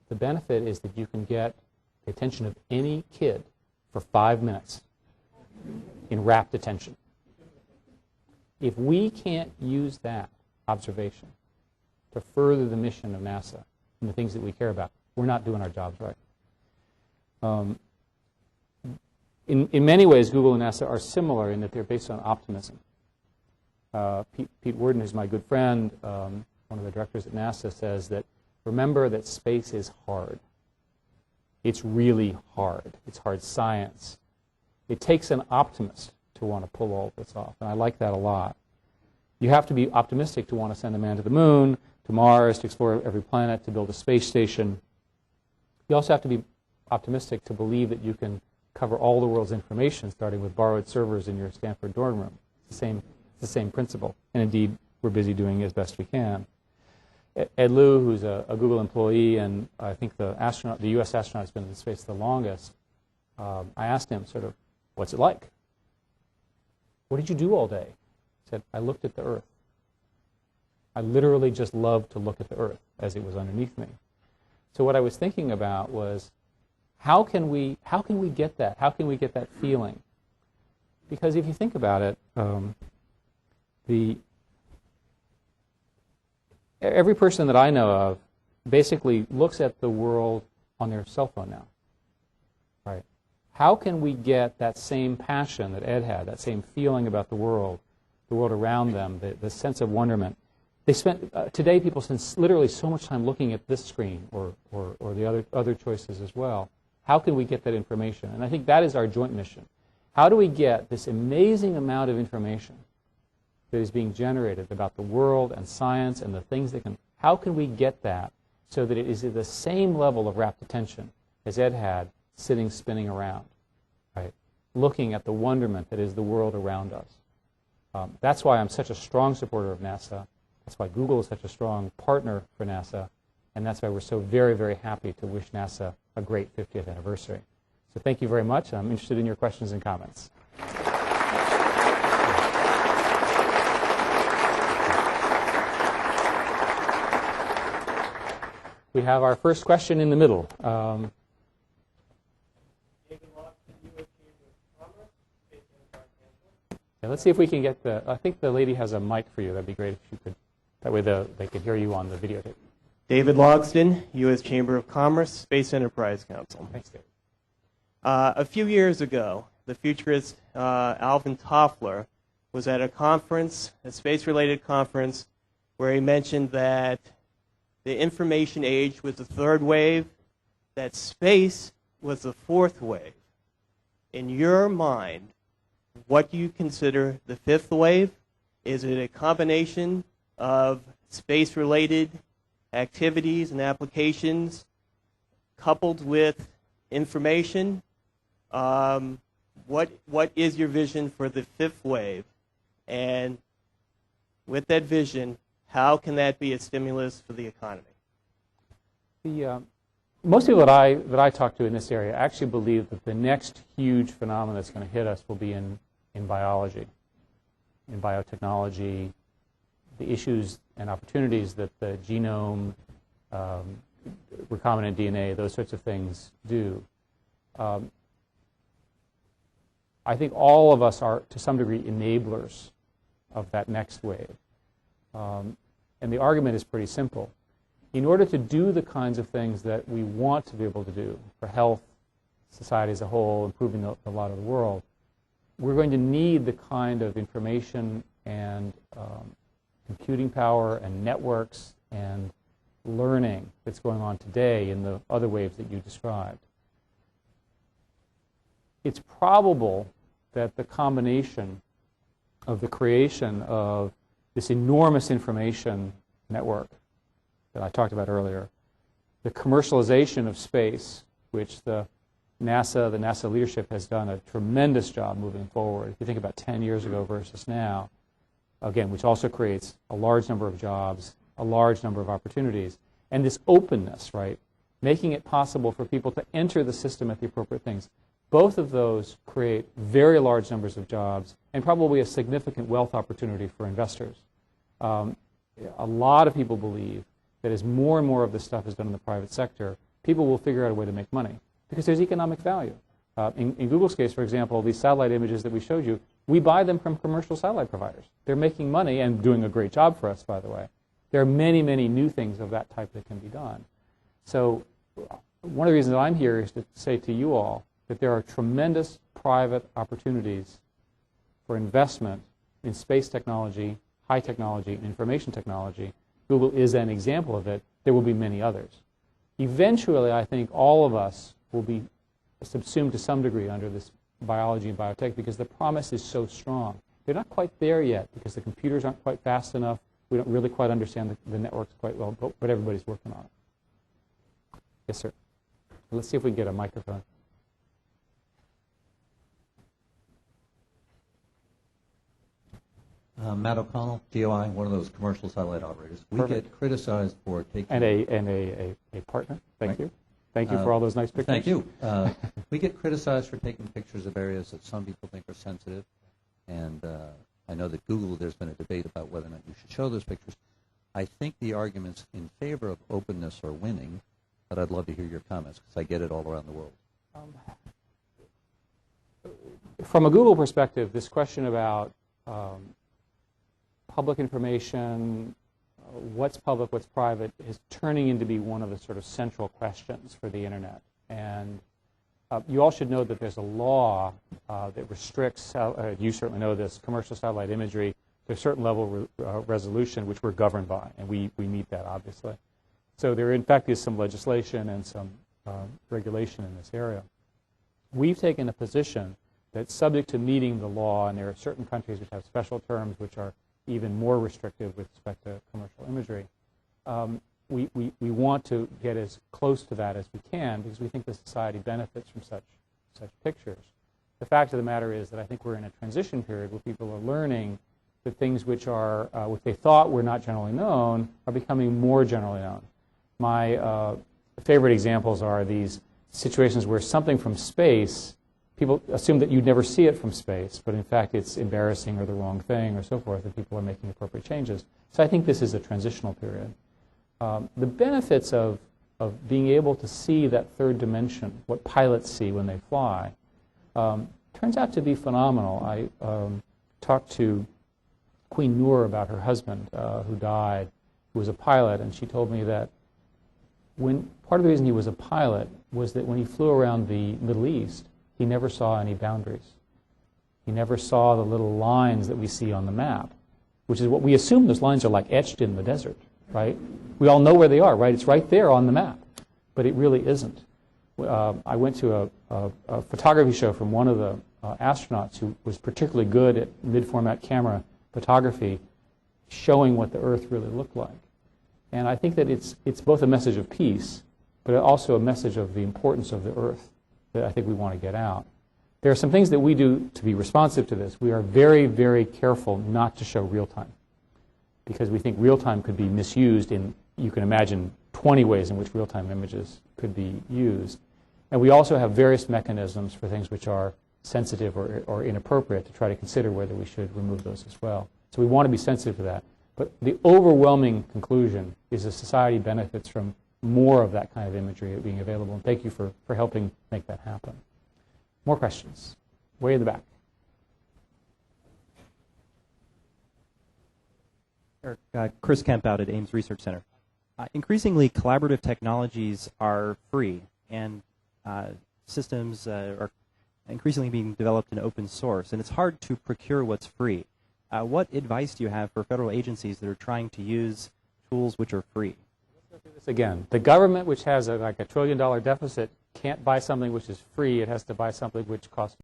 The benefit is that you can get the attention of any kid for 5 minutes in rapt attention. If we can't use that observation to further the mission of NASA and the things that we care about, we're not doing our jobs right. In many ways, Google and NASA are similar in that they're based on optimism. Pete Worden, who's my good friend, one of the directors at NASA, says that remember that space is hard. It's really hard. It's hard science. It takes an optimist to want to pull all this off, and I like that a lot. You have to be optimistic to want to send a man to the moon, to Mars, to explore every planet, to build a space station. You also have to be optimistic to believe that you can cover all the world's information, starting with borrowed servers in your Stanford dorm room. It's the same principle, and indeed, we're busy doing as best we can. Ed Lu, who's a Google employee, and I think the U.S. astronaut who's been in space the longest, I asked him sort of, what's it like? What did you do all day? He said, I looked at the Earth. I literally just loved to look at the Earth as it was underneath me. So what I was thinking about was, how can we get that? How can we get that feeling? Because if you think about it, every person that I know of basically looks at the world on their cell phone now. Right? How can we get that same passion that Ed had, that same feeling about the world around them, the sense of wonderment? Today people spend literally so much time looking at this screen or the other choices as well. How can we get that information? And I think that is our joint mission. How do we get this amazing amount of information that is being generated about the world and science and the things that can, how can we get that so that it is at the same level of rapt attention as Ed had sitting, spinning around, right? Looking at the wonderment that is the world around us. That's why I'm such a strong supporter of NASA. That's why Google is such a strong partner for NASA. And that's why we're so very, very happy to wish NASA a great 50th anniversary. So thank you very much. I'm interested in your questions and comments. We have our first question in the middle. Yeah, let's see if we can get I think the lady has a mic for you. That'd be great if you could. That way they could hear you on the videotape. David Logston, U.S. Chamber of Commerce, Space Enterprise Council. Thanks, David. A few years ago, the futurist Alvin Toffler was at a conference, a space-related conference, where he mentioned that the information age was the third wave, that space was the fourth wave. In your mind, what do you consider the fifth wave? Is it a combination of space-related activities and applications coupled with information? What is your vision for the fifth wave? And with that vision, how can that be a stimulus for the economy? Most people that I talk to in this area actually believe that the next huge phenomenon that's going to hit us will be in biology, in biotechnology, the issues and opportunities that the genome, recombinant DNA, those sorts of things do. I think all of us are, to some degree, enablers of that next wave. And the argument is pretty simple. In order to do the kinds of things that we want to be able to do for health, society as a whole, improving a lot of the world, we're going to need the kind of information and computing power and networks and learning that's going on today in the other waves that you described. It's probable that the combination of the creation of this enormous information network that I talked about earlier, the commercialization of space, which the NASA leadership has done a tremendous job moving forward. If you think about 10 years ago versus now, again, which also creates a large number of jobs, a large number of opportunities, and this openness, right, making it possible for people to enter the system at the appropriate things. Both of those create very large numbers of jobs and probably a significant wealth opportunity for investors. A lot of people believe that as more and more of this stuff is done in the private sector, people will figure out a way to make money because there's economic value. In Google's case, for example, these satellite images that we showed you, we buy them from commercial satellite providers. They're making money and doing a great job for us, by the way. There are many, many new things of that type that can be done. So one of the reasons that I'm here is to say to you all that there are tremendous private opportunities for investment in space technology, high technology, and information technology. Google is an example of it. There will be many others. Eventually, I think all of us will be subsumed to some degree under this biology and biotech because the promise is so strong. They're not quite there yet because the computers aren't quite fast enough. We don't really quite understand the networks quite well, but everybody's working on it. Yes, sir. Let's see if we can get a microphone. Matt O'Connell, DOI, one of those commercial satellite operators. We Perfect. get criticized for taking... And a partner. Thank Right. you. Thank you for all those nice pictures. Thank you. We get criticized for taking pictures of areas that some people think are sensitive. And I know that Google, there's been a debate about whether or not you should show those pictures. I think the arguments in favor of openness are winning, but I'd love to hear your comments because I get it all around the world. From a Google perspective, this question about public information, what's public, what's private, is turning into be one of the sort of central questions for the internet. And you all should know that there's a law that restricts, you certainly know this, commercial satellite imagery to a certain level of resolution, which we're governed by, and we meet that, obviously. So there, in fact, is some legislation and some regulation in this area. We've taken a position that's subject to meeting the law, and there are certain countries which have special terms which are even more restrictive with respect to commercial imagery. We want to get as close to that as we can because we think the society benefits from such pictures. The fact of the matter is that I think we're in a transition period where people are learning that things which are, what they thought were not generally known are becoming more generally known. My favorite examples are these situations where something from space, people assume that you'd never see it from space, but in fact it's embarrassing or the wrong thing or so forth, and people are making appropriate changes. So I think this is a transitional period. The benefits of being able to see that third dimension, what pilots see when they fly, turns out to be phenomenal. I talked to Queen Noor about her husband who died, who was a pilot, and she told me that part of the reason he was a pilot was that when he flew around the Middle East, he never saw any boundaries. He never saw the little lines that we see on the map, which is what we assume those lines are like etched in the desert, right? We all know where they are, right? It's right there on the map, but it really isn't. I went to a photography show from one of the astronauts who was particularly good at mid-format camera photography, showing what the Earth really looked like. And I think that it's both a message of peace, but also a message of the importance of the Earth that I think we want to get out. There are some things that we do to be responsive to this. We are very, very careful not to show real time because we think real time could be misused in, you can imagine, 20 ways in which real time images could be used. And we also have various mechanisms for things which are sensitive or inappropriate to try to consider whether we should remove those as well. So we want to be sensitive to that. But the overwhelming conclusion is that society benefits from more of that kind of imagery being available. And thank you for helping make that happen. More questions? Way in the back. Chris Kemp out at Ames Research Center. Increasingly, collaborative technologies are free, and systems are increasingly being developed in open source, and it's hard to procure what's free. What advice do you have for federal agencies that are trying to use tools which are free? Let's do this again. The government, which has like $1 trillion deficit, can't buy something which is free. It has to buy something which costs